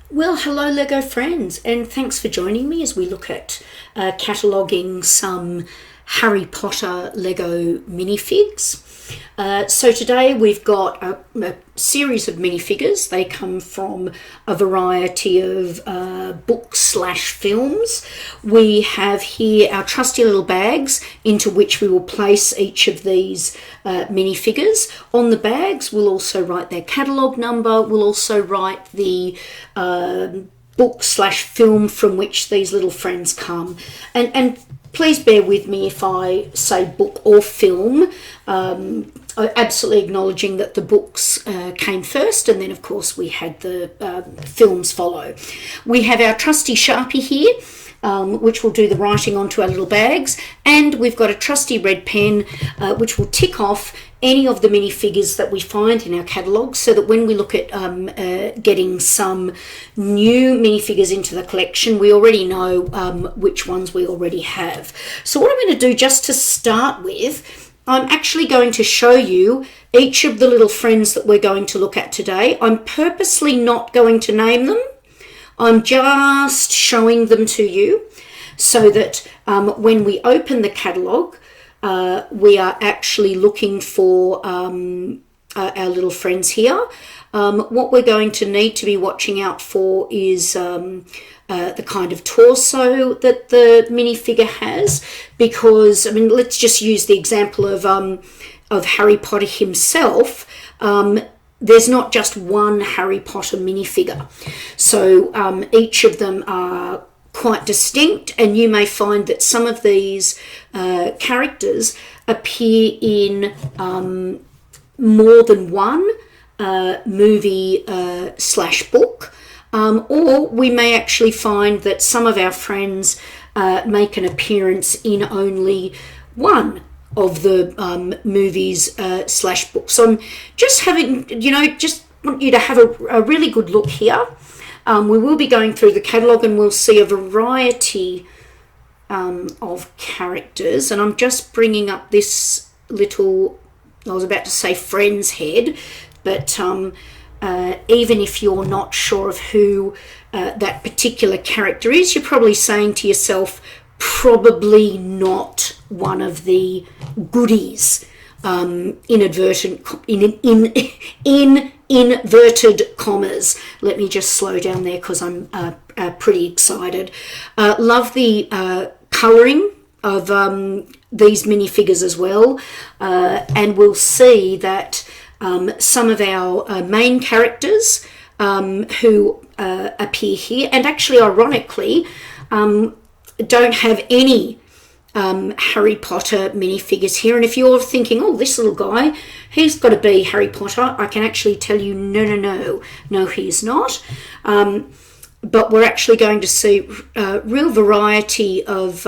Well, hello Lego friends, and thanks for joining me as we look at cataloguing some Harry Potter Lego minifigs. So today we've got a series of minifigures. They come from a variety of books/films. We have here our trusty little bags into which we will place each of these minifigures. On the bags we'll also write their catalogue number. We'll also write the book/film from which these little friends come. And please bear with me if I say book or film, absolutely acknowledging that the books came first, and then of course we had the films follow. We have our trusty Sharpie here, which will do the writing onto our little bags, and we've got a trusty red pen which will tick off any of the minifigures that we find in our catalogue, so that when we look at getting some new minifigures into the collection, we already know which ones we already have. So what I'm going to do just to start with, I'm actually going to show you each of the little friends that we're going to look at today. I'm purposely not going to name them. I'm just showing them to you so that when we open the catalogue, we are actually looking for our little friends here. What we're going to need to be watching out for is the kind of torso that the minifigure has, because, I mean, let's just use the example of Harry Potter himself. There's not just one Harry Potter minifigure. So each of them are quite distinct, and you may find that some of these characters appear in more than one movie/book, or we may actually find that some of our friends make an appearance in only one of the movies/books. So I'm just just want you to have a really good look here. We will be going through the catalogue and we'll see a variety of characters, and I'm just bringing up this little, I was about to say friend's head, but even if you're not sure of who that particular character is, you're probably saying to yourself, probably not one of the goodies, inverted commas. Let me just slow down there because I'm pretty excited. Love the colouring of these minifigures as well, and we'll see that some of our main characters who appear here, and actually ironically don't have any Harry Potter minifigures here. And if you're thinking, oh, this little guy, he's got to be Harry Potter, I can actually tell you no, he's not. But we're actually going to see a real variety of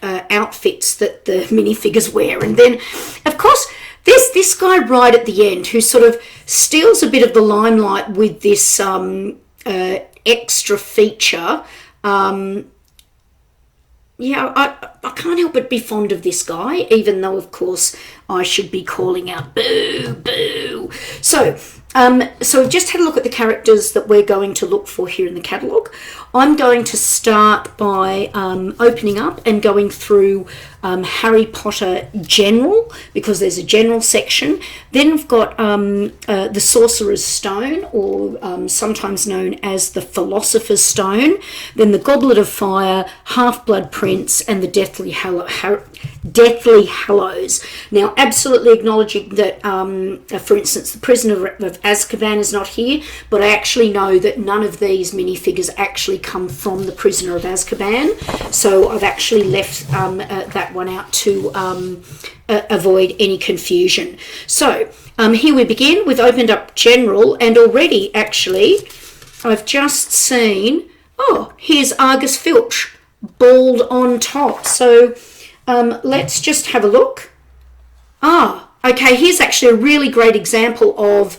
outfits that the minifigures wear. And then, of course, there's this guy right at the end who sort of steals a bit of the limelight with this extra feature. I can't help but be fond of this guy, even though, of course, I should be calling out boo, boo. So we've just had a look at the characters that we're going to look for here in the catalogue. I'm going to start by opening up and going through Harry Potter General, because there's a general section. Then we've got the Sorcerer's Stone, or sometimes known as the Philosopher's Stone. Then the Goblet of Fire, Half-Blood Prince, and the Deathly Hallows. Now, absolutely acknowledging that, for instance, the Prisoner of Azkaban is not here, but I actually know that none of these minifigures actually come from the Prisoner of Azkaban, so I've actually left that one out to avoid any confusion. So here we begin. We've opened up General, and already actually I've just seen, oh, here's Argus Filch, bald on top. So let's just have a look. Okay, here's actually a really great example of,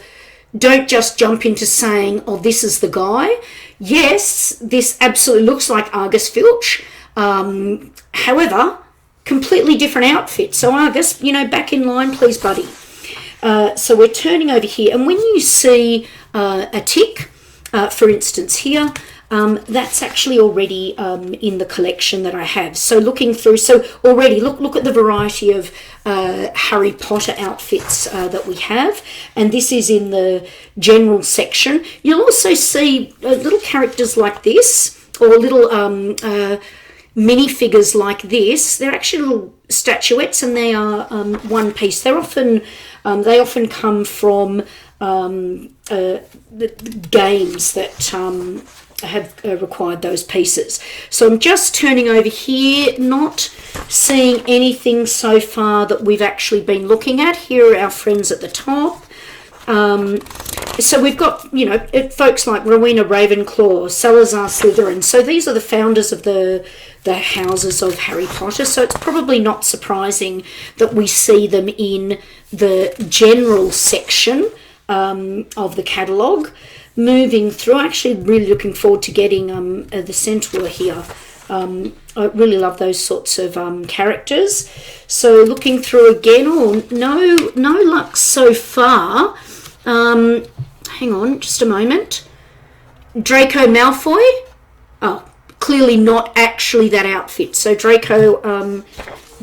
don't just jump into saying, oh, this is the guy. Yes, this absolutely looks like Argus Filch. However, completely different outfit. So Argus, back in line, please, buddy. So we're turning over here, and when you see a tick, for instance here, that's actually already in the collection that I have. So looking through, so already look at the variety of Harry Potter outfits that we have, and this is in the general section. You'll also see little characters like this, or little minifigures like this. They're actually little statuettes, and they are one piece. They often come from the games that have required those pieces. So I'm just turning over here, not seeing anything so far that we've actually been looking at. Here are our friends at the top. So we've got, you know, folks like Rowena Ravenclaw, Salazar Slytherin. So these are the founders of the houses of Harry Potter. So it's probably not surprising that we see them in the general section of the catalogue. Moving through, actually really looking forward to getting the Centaur here. I really love those sorts of characters. So looking through again, no luck so far. Hang on just a moment. Draco Malfoy. Oh, clearly not actually that outfit. So Draco,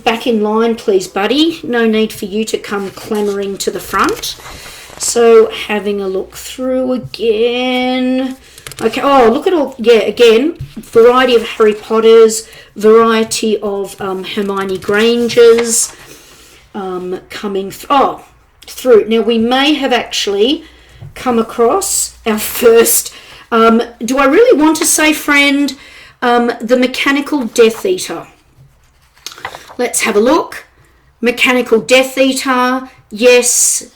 back in line please, buddy. No need for you to come clamouring to the front. So having a look through again. Okay, oh, look at all, yeah, again, variety of Harry Potters, variety of Hermione Grangers coming through. Now, we may have actually come across our first, do I really want to say friend, the Mechanical Death Eater. Let's have a look. Mechanical Death Eater. Yes,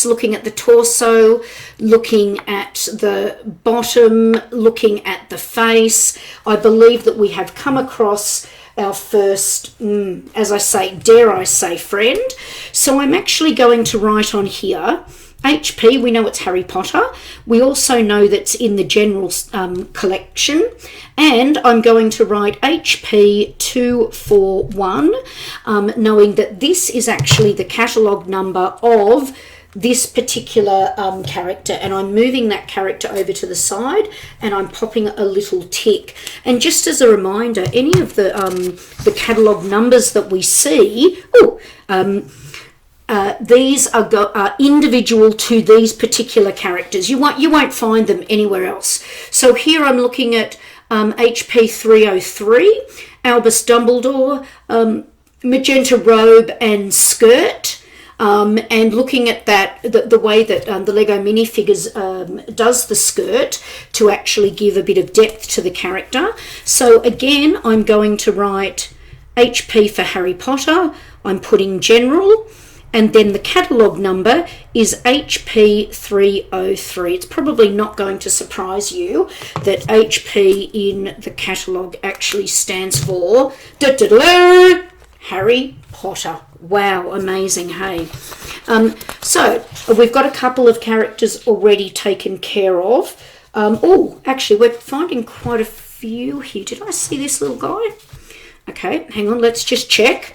looking at the torso, looking at the bottom, looking at the face. I believe that we have come across our first, as I say, dare I say, friend. So I'm actually going to write on here, HP, we know it's Harry Potter. We also know that's in the general collection. And I'm going to write HP 241, knowing that this is actually the catalogue number of this particular character. And I'm moving that character over to the side, and I'm popping a little tick. And just as a reminder, any of the catalogue numbers that we see, these are individual to these particular characters. You won't find them anywhere else. So here I'm looking at HP 303, Albus Dumbledore, magenta robe and skirt, and looking at that, the way that the Lego Minifigures does the skirt to actually give a bit of depth to the character. So again, I'm going to write HP for Harry Potter. I'm putting general. And then the catalogue number is HP 303. It's probably not going to surprise you that HP in the catalogue actually stands for Harry Potter. Wow, amazing, hey. So we've got a couple of characters already taken care of. Actually, we're finding quite a few here. Did I see this little guy? Okay, hang on, let's just check.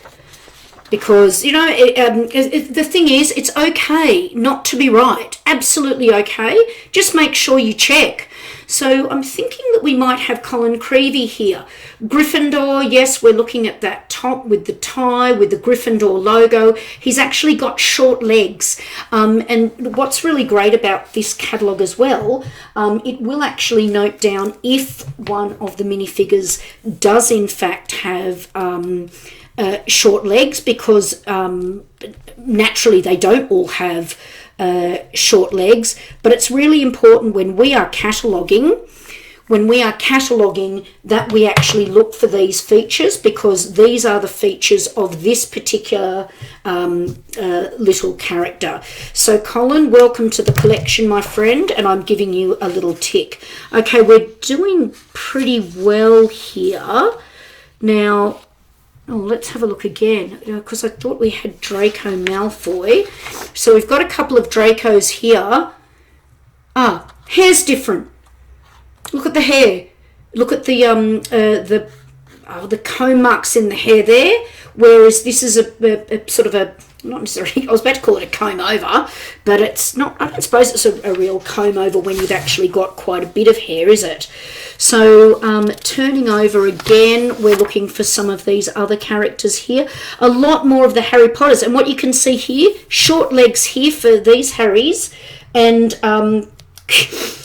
Because, you know, the thing is, it's okay not to be right. Absolutely okay. Just make sure you check. So I'm thinking that we might have Colin Creevy here. Gryffindor, yes, we're looking at that top with the tie, with the Gryffindor logo. He's actually got short legs. And what's really great about this catalogue as well, it will actually note down if one of the minifigures does in fact have short legs, because naturally they don't all have short legs, but it's really important when we are cataloguing that we actually look for these features, because these are the features of this particular little character. So Colin, welcome to the collection, my friend, and I'm giving you a little tick. Okay, we're doing pretty well here. Now, let's have a look again, because I thought we had Draco Malfoy. So we've got a couple of Dracos here. Hair's different. Look at the hair. Look at the comb marks in the hair there. Whereas this is a sort of not necessarily, I was about to call it a comb over, but it's not, I don't suppose it's a real comb over when you've actually got quite a bit of hair, is it? So turning over again, we're looking for some of these other characters here. A lot more of the Harry Potters, and what you can see here, short legs here for these Harrys, and I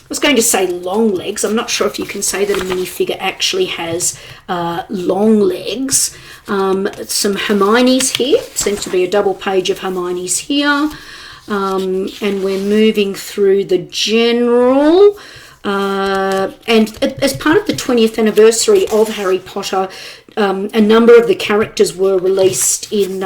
was going to say long legs. I'm not sure if you can say that a minifigure actually has long legs. Some Hermione's here. Seems to be a double page of Hermione's here. And we're moving through the general. And as part of the 20th anniversary of Harry Potter, a number of the characters were released in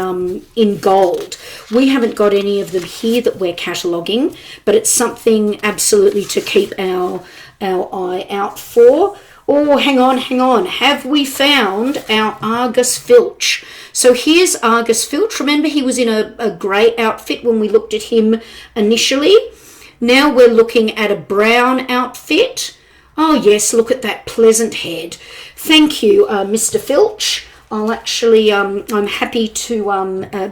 gold. We haven't got any of them here that we're cataloguing, but it's something absolutely to keep our eye out for. Oh, hang on. Have we found our Argus Filch? So here's Argus Filch. Remember, he was in a grey outfit when we looked at him initially. Now we're looking at a brown outfit. Oh yes, look at that pleasant head. Thank you, Mr. Filch. I'll actually, I'm happy to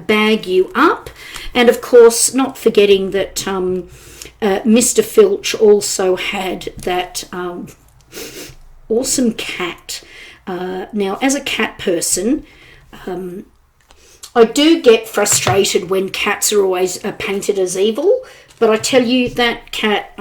bag you up. And of course, not forgetting that Mr. Filch also had that awesome cat. Now, as a cat person, I do get frustrated when cats are always painted as evil, but I tell you, that cat,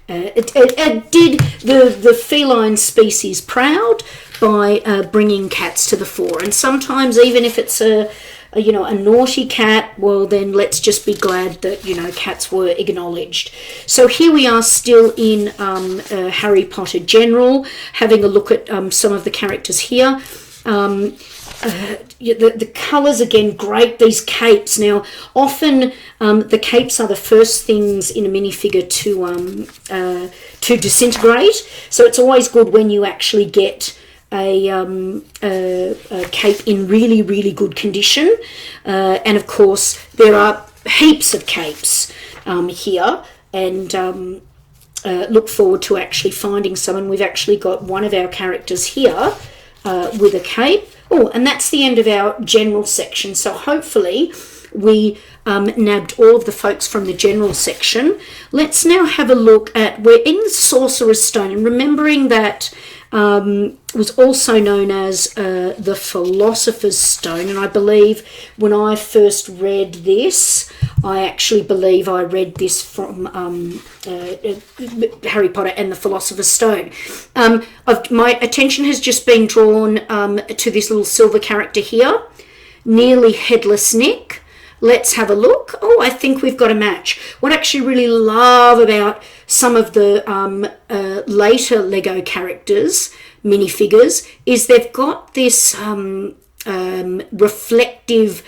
it did the feline species proud by bringing cats to the fore. And sometimes, even if it's a naughty cat, well, then let's just be glad that, cats were acknowledged. So here we are still in Harry Potter General, having a look at some of the characters here. The colours, again, great. These capes. Now, often the capes are the first things in a minifigure to disintegrate. So it's always good when you actually get a cape in really, really good condition. And of course, there are heaps of capes here, and look forward to actually finding some. And we've actually got one of our characters here with a cape. Oh, and that's the end of our general section. So hopefully we nabbed all of the folks from the general section. Let's now have a look at, we're in the Sorcerer's Stone, and remembering that was also known as the Philosopher's Stone. And I believe when I first read this, I actually believe I read this from Harry Potter and the Philosopher's Stone. My attention has just been drawn to this little silver character here, Nearly Headless Nick. Let's have a look. Oh, I think we've got a match. What I actually really love about some of the later Lego characters, minifigures, is they've got this reflective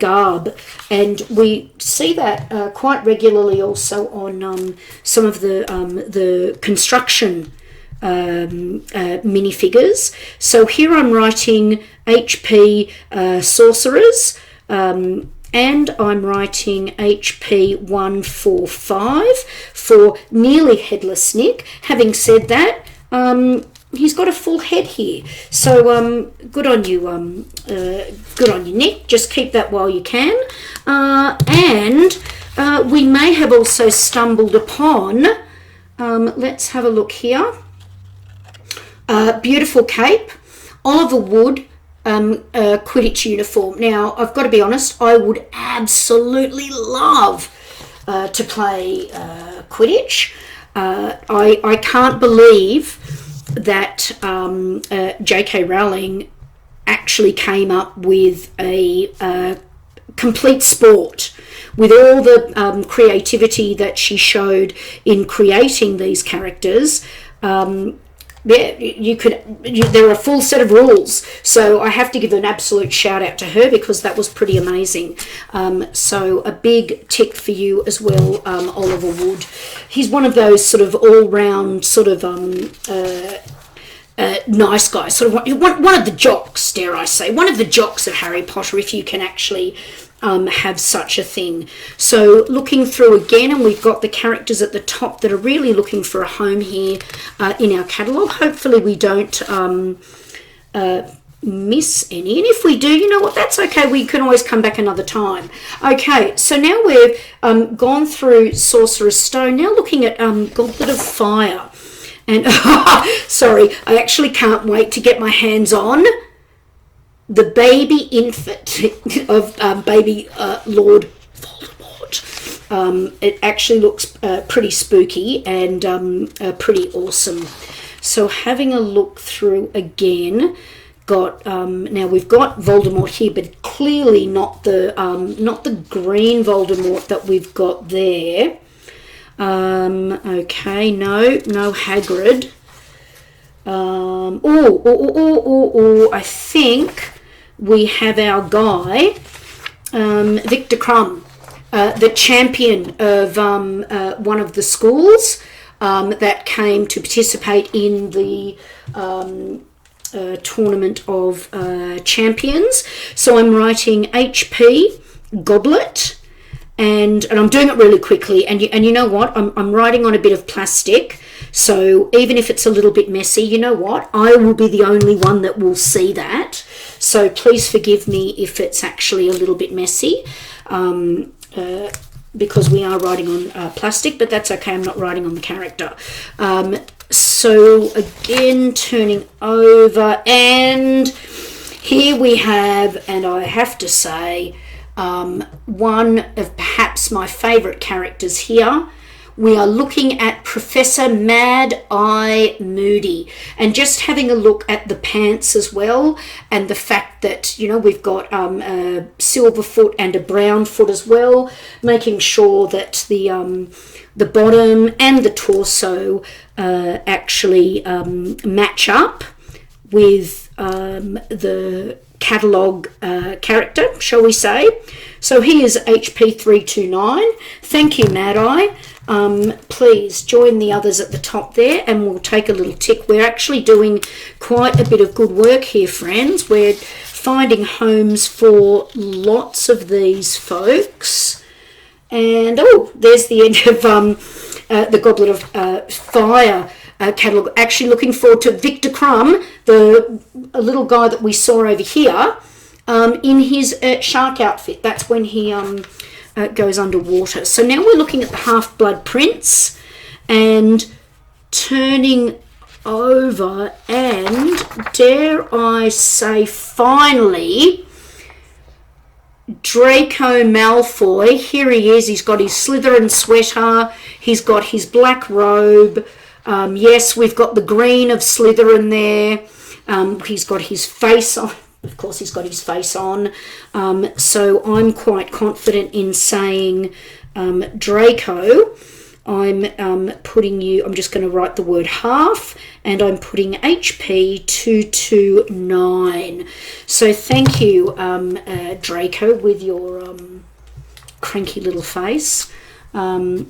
garb, and we see that quite regularly also on some of the construction minifigures. So here I'm writing HP Sorcerers, and I'm writing HP 145 for Nearly Headless Nick. Having said that, he's got a full head here, so good on you, Nick. Just keep that while you can. And we may have also stumbled upon, let's have a look here, beautiful cape, Oliver Wood, Quidditch uniform. Now, I've got to be honest, I would absolutely love to play Quidditch. I can't believe that J.K. Rowling actually came up with a complete sport with all the creativity that she showed in creating these characters. Yeah, there are a full set of rules, so I have to give an absolute shout out to her because that was pretty amazing. So a big tick for you as well, Oliver Wood. He's one of those sort of all-round sort of nice guys, sort of one of the jocks, dare I say, one of the jocks of Harry Potter, if you can actually have such a thing. So looking through again, and we've got the characters at the top that are really looking for a home here in our catalogue. Hopefully we don't miss any, and if we do, you know what, that's okay, we can always come back another time. Okay, so now we've gone through Sorcerer's Stone, now looking at Goblet of Fire, and sorry, I actually can't wait to get my hands on the baby infant of baby Lord Voldemort. It actually looks pretty spooky and pretty awesome. So having a look through again, got now we've got Voldemort here, but clearly not the green Voldemort that we've got there. Okay, no Hagrid. I think we have our guy, Victor Crumb, the champion of one of the schools that came to participate in the Tournament of Champions. So I'm writing HP Goblet, and I'm doing it really quickly, and you know what, I'm writing on a bit of plastic, so even if it's a little bit messy, you know what, I will be the only one that will see that, so please forgive me if it's actually a little bit messy, because we are writing on plastic, but that's okay, I'm not writing on the character. So again, turning over, and here we have, and I have to say, one of perhaps my favourite characters here. We are looking at Professor Mad Eye Moody, and just having a look at the pants as well, and the fact that, you know, we've got a silver foot and a brown foot as well, making sure that the bottom and the torso actually match up with the catalogue character, shall we say. So here's HP 329. Thank you, Mad Eye. Please join the others at the top there, and we'll take a little tick. We're actually doing quite a bit of good work here, friends. We're finding homes for lots of these folks. And there's the end of the Goblet of Fire catalogue. Actually looking forward to Victor Crumb, a little guy that we saw over here, in his shark outfit. That's when he goes underwater. So now we're looking at the Half-Blood Prince, and turning over, and dare I say finally, Draco Malfoy. Here he is. He's got his Slytherin sweater, he's got his black robe. Yes, we've got the green of Slytherin there. He's got his face on. Of course, he's got his face on. So I'm quite confident in saying, Draco, I'm putting you, I'm just going to write the word half, and I'm putting HP 229. So thank you, Draco, with your cranky little face. You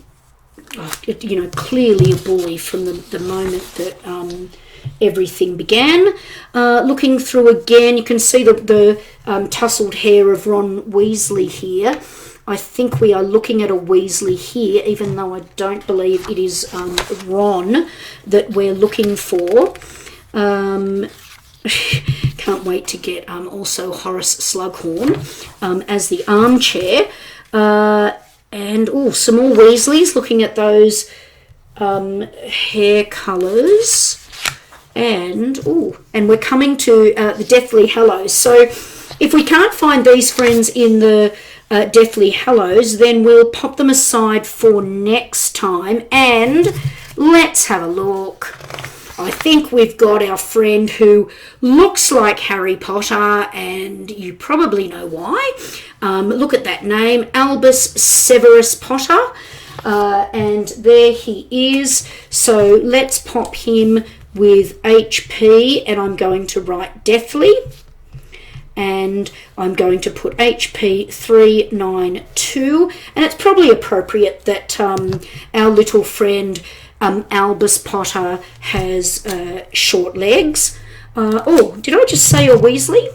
know, clearly a bully from the moment that everything began. Looking through again, you can see the tousled hair of Ron Weasley here. I think we are looking at a Weasley here, even though I don't believe it is Ron that we're looking for. Can't wait to get also Horace Slughorn as the armchair. And some more Weasleys, looking at those hair colours. And we're coming to the Deathly Hallows. So if we can't find these friends in the Deathly Hallows, then we'll pop them aside for next time, and let's have a look. I think we've got our friend who looks like Harry Potter, and you probably know why. Look at that name, Albus Severus Potter, and there he is. So let's pop him with HP, and I'm going to write Deathly, and I'm going to put HP 392, and it's probably appropriate that our little friend Albus Potter has short legs. Did I just say a Weasley?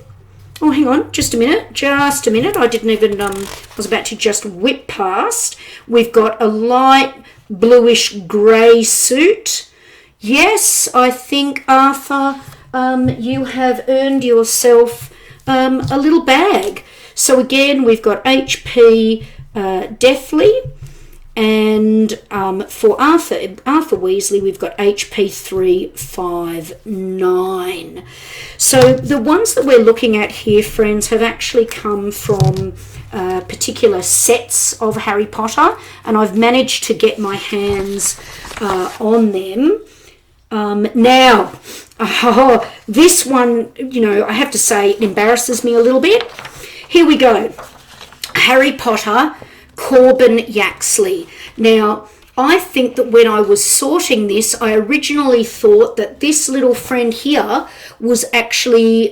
Oh, hang on, just a minute. I didn't even, I was about to just whip past. We've got a light bluish grey suit. Yes, I think Arthur you have earned yourself a little bag. So again, we've got HP Deathly, and for Arthur Weasley, we've got HP 359. So the ones that we're looking at here, friends, have actually come from particular sets of Harry Potter, and I've managed to get my hands on them. Now, this one, I have to say, it embarrasses me a little bit. Here we go. Harry Potter, Corbin Yaxley. Now, I think that when I was sorting this, I originally thought that this little friend here was actually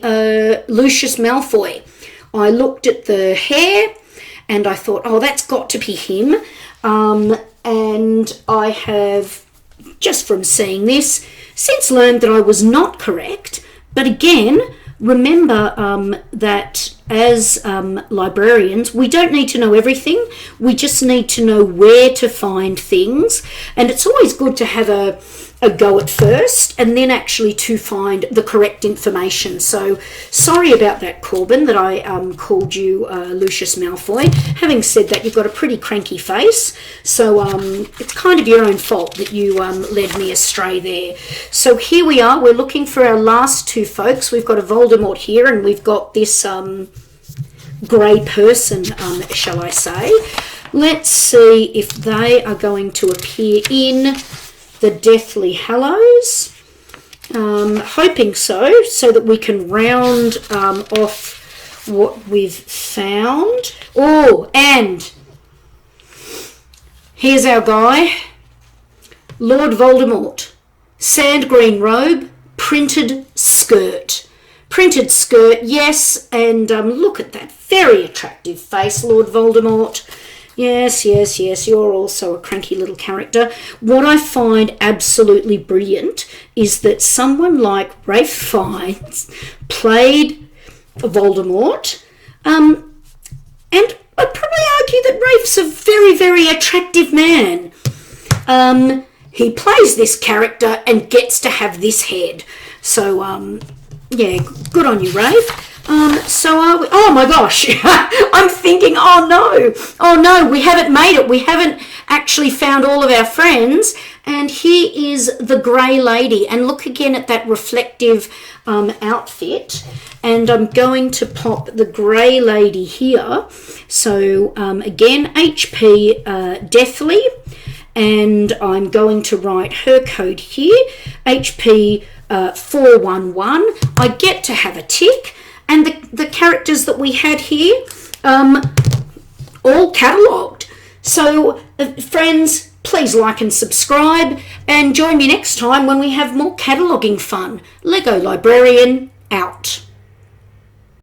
Lucius Malfoy. I looked at the hair and I thought, oh, that's got to be him. And I have, just from seeing this, since learned that I was not correct. But again, remember that as librarians, we don't need to know everything. We just need to know where to find things. And it's always good to have a go at first and then actually to find the correct information. So sorry about that, Corbin, that I called you Lucius Malfoy. Having said that, you've got a pretty cranky face, so it's kind of your own fault that you led me astray there. So here we are, we're looking for our last two folks. We've got a Voldemort here, and we've got this grey person, shall I say. Let's see if they are going to appear in the Deathly Hallows. Hoping so that we can round off what we've found. Oh, and here's our guy, Lord Voldemort. Sand green robe, printed skirt. Printed skirt, yes, and look at that very attractive face, Lord Voldemort. Yes, you're also a cranky little character. What I find absolutely brilliant is that someone like Ralph Fiennes played Voldemort, and I'd probably argue that Ralph's a very, very attractive man. He plays this character and gets to have this head. So, yeah, good on you, Rafe. So are we? Oh my gosh, I'm thinking, oh no, we haven't made it. We haven't actually found all of our friends. And here is the grey lady. And look again at that reflective outfit. And I'm going to pop the grey lady here. So again, HP Deathly. And I'm going to write her code here, HP 411. I get to have a tick. And the characters that we had here, all catalogued. So, friends, please like and subscribe, and join me next time when we have more cataloguing fun. Lego Librarian, out.